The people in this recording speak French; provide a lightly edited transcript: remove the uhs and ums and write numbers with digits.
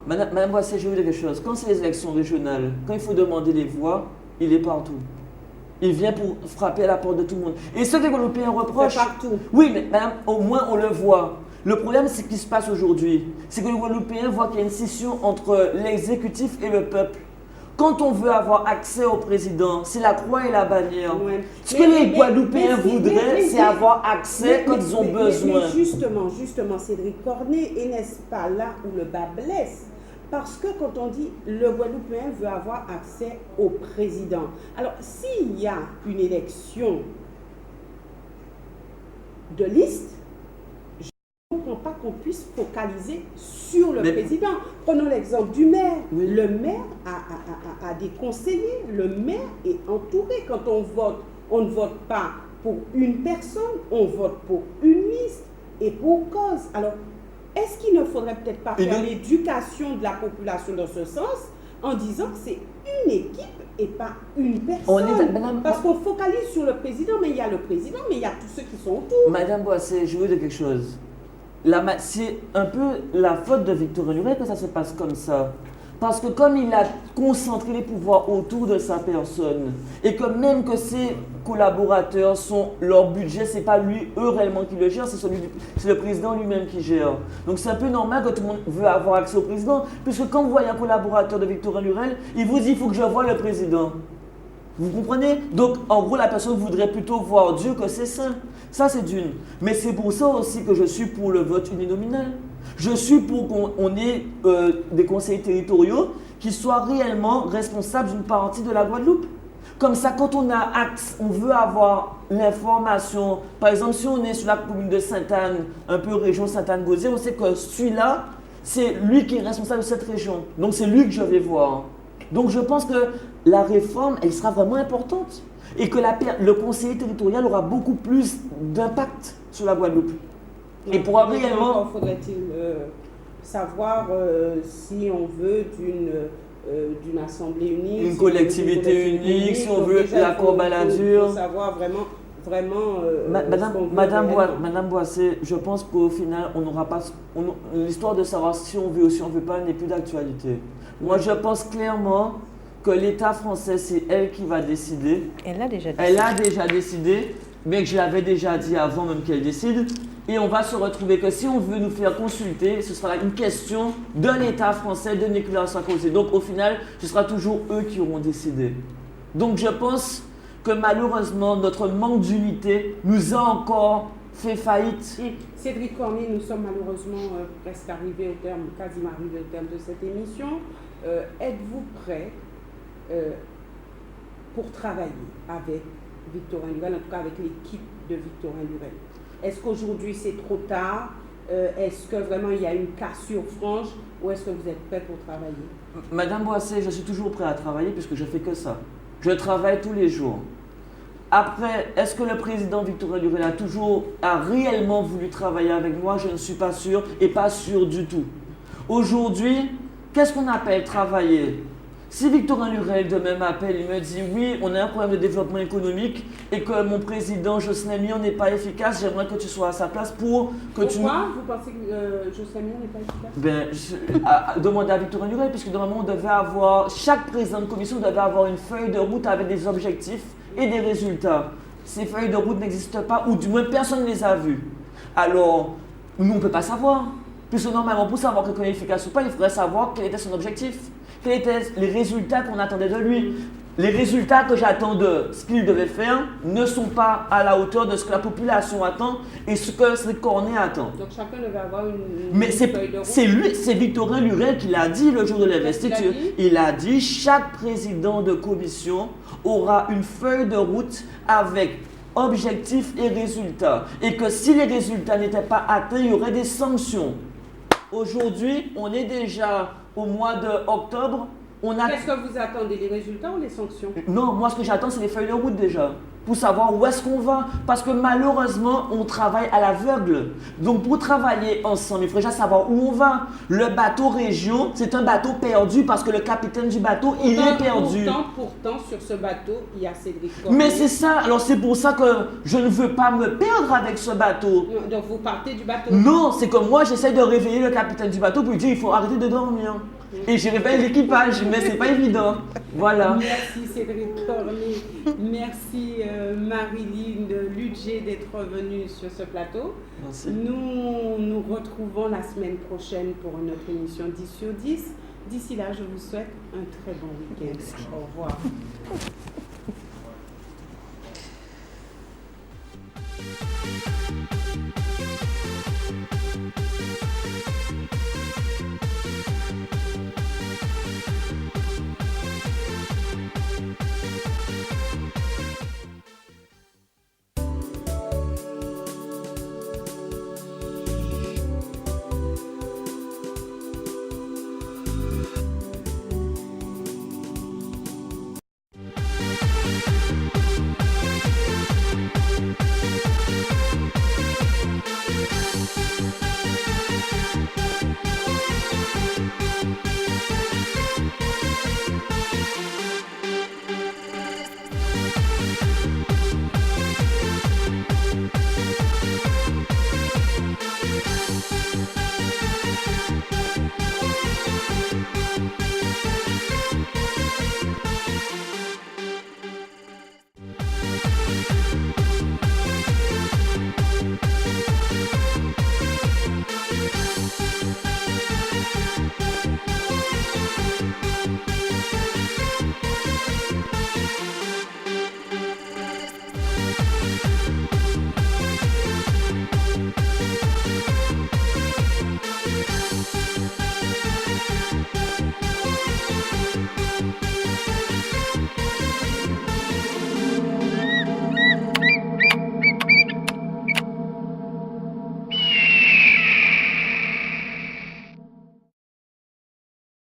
Madame Boissé, je veux dire quelque chose. Quand c'est les élections régionales, quand il faut demander les voix, il est partout. Il vient pour frapper à la porte de tout le monde. Et ce que les Guadeloupéens reprochent. C'est partout. Oui, mais madame, au moins on le voit. Le problème, c'est ce qui se passe aujourd'hui. C'est que les Guadeloupéens voient qu'il y a une scission entre l'exécutif et le peuple. Quand on veut avoir accès au président, c'est la croix et la bannière. Ouais. Ce que les Guadeloupéens voudraient, c'est avoir accès quand ils ont besoin. Mais justement, Cédric Cornet, et n'est-ce pas là où le bas blesse? Parce que quand on dit le Guadeloupéen veut avoir accès au président, alors s'il y a une élection de liste, je ne comprends pas qu'on puisse focaliser sur le président. Prenons l'exemple du maire. Oui. Le maire a des conseillers, le maire est entouré. Quand on vote, on ne vote pas pour une personne, on vote pour une liste et pour cause. Alors, est-ce qu'il ne faudrait peut-être pas faire l'éducation de la population dans ce sens en disant que c'est une équipe et pas une personne? Parce qu'on focalise sur le président, mais il y a le président, mais il y a tous ceux qui sont autour. Madame Boissé, je veux dire quelque chose. C'est un peu la faute de Victor Huret que ça se passe comme ça. Parce que comme il a concentré les pouvoirs autour de sa personne, et que même que ses collaborateurs sont leur budget, c'est pas eux réellement qui le gèrent, c'est le président lui-même qui gère. Donc c'est un peu normal que tout le monde veut avoir accès au président, puisque quand vous voyez un collaborateur de Victor Huret, il vous dit il faut que je voie le président. Vous comprenez? Donc, en gros, la personne voudrait plutôt voir Dieu que ses saints. Ça, c'est d'une. Mais c'est pour ça aussi que je suis pour le vote uninominal. Je suis pour qu'on ait des conseils territoriaux qui soient réellement responsables d'une partie de la Guadeloupe. Comme ça, quand on veut avoir l'information, par exemple, si on est sur la commune de Sainte-Anne, un peu région Sainte-Anne-Gauzier, on sait que celui-là, c'est lui qui est responsable de cette région. Donc, c'est lui que je vais voir. Donc je pense que la réforme, elle sera vraiment importante et que le conseiller territorial aura beaucoup plus d'impact sur la Guadeloupe. Et pourra réellement... Faudrait-il savoir si on veut d'une assemblée unique, une collectivité unique, si on veut l'accord Balladur. Il faut savoir vraiment Madame Boissé, je pense qu'au final, on n'aura pas... l'histoire de savoir si on veut ou si on ne veut pas n'est plus d'actualité. Moi, je pense clairement que l'État français, c'est elle qui va décider. Elle a déjà décidé. Elle a déjà décidé, mais que je l'avais déjà dit avant même qu'elle décide. Et on va se retrouver que si on veut nous faire consulter, ce sera une question de l'État français, de Nicolas Sarkozy. Donc au final, ce sera toujours eux qui auront décidé. Donc je pense que malheureusement, notre manque d'unité nous a encore fait faillite. Cédric Cornet, nous sommes malheureusement presque quasiment arrivés au terme de cette émission. Êtes-vous prêt pour travailler avec Victorin Lurel, en tout cas avec l'équipe de Victorin Lurel? Est-ce qu'aujourd'hui c'est trop tard? Est-ce que vraiment il y a une cassure franche ou est-ce que vous êtes prêt pour travailler? Madame Boissé, je suis toujours prêt à travailler puisque je fais que ça. Je travaille tous les jours. Après, est-ce que le président Victorin Lurel a réellement voulu travailler avec moi? Je ne suis pas sûr et pas sûr du tout. Aujourd'hui, qu'est-ce qu'on appelle travailler? Si Victorin Lurel demain m'appelle, il me dit oui, on a un problème de développement économique et que mon président Jocelyn Mion n'est pas efficace, j'aimerais que tu sois à sa place pour que tu... Pourquoi vous pensez que Jocelyn Mion n'est pas efficace? Demandez à Victorin Lurel, puisque normalement chaque président de commission devait avoir une feuille de route avec des objectifs et des résultats. Ces feuilles de route n'existent pas, ou du moins personne ne les a vues. Alors, nous on ne peut pas savoir. Puisque normalement, pour savoir quelqu'un est efficace ou pas, il faudrait savoir quel était son objectif. Quels étaient les résultats qu'on attendait de lui. Les résultats que j'attends de ce qu'il devait faire ne sont pas à la hauteur de ce que la population attend et ce que Cédric Cornet attend. Donc chacun devait avoir une Mais feuille de route. c'est Victorin Lurel qui l'a dit le jour de l'investiture. Il a dit chaque président de commission aura une feuille de route avec objectifs et résultats. Et que si les résultats n'étaient pas atteints, il y aurait des sanctions. Aujourd'hui, on est déjà au mois d'octobre. Qu'est-ce que vous attendez, les résultats ou les sanctions? Non, moi ce que j'attends, c'est les feuilles de route déjà. pour savoir où est-ce qu'on va. Parce que malheureusement, on travaille à l'aveugle. Donc pour travailler ensemble, il faut déjà savoir où on va. Le bateau région, c'est un bateau perdu parce que le capitaine du bateau, il est perdu. Pourtant, sur ce bateau, il y a Cédric Cormier. Mais c'est ça, alors c'est pour ça que je ne veux pas me perdre avec ce bateau. Donc vous partez du bateau? Non, c'est comme moi, j'essaie de réveiller le capitaine du bateau pour lui dire il faut arrêter de dormir. Et je réveille l'équipage, mais c'est pas évident. Voilà. Merci Cédric Cormier. Merci Marilyn de l'UG d'être venue sur ce plateau. Merci. Nous nous retrouvons la semaine prochaine pour notre émission 10 sur 10. D'ici là, je vous souhaite un très bon week-end. Au revoir.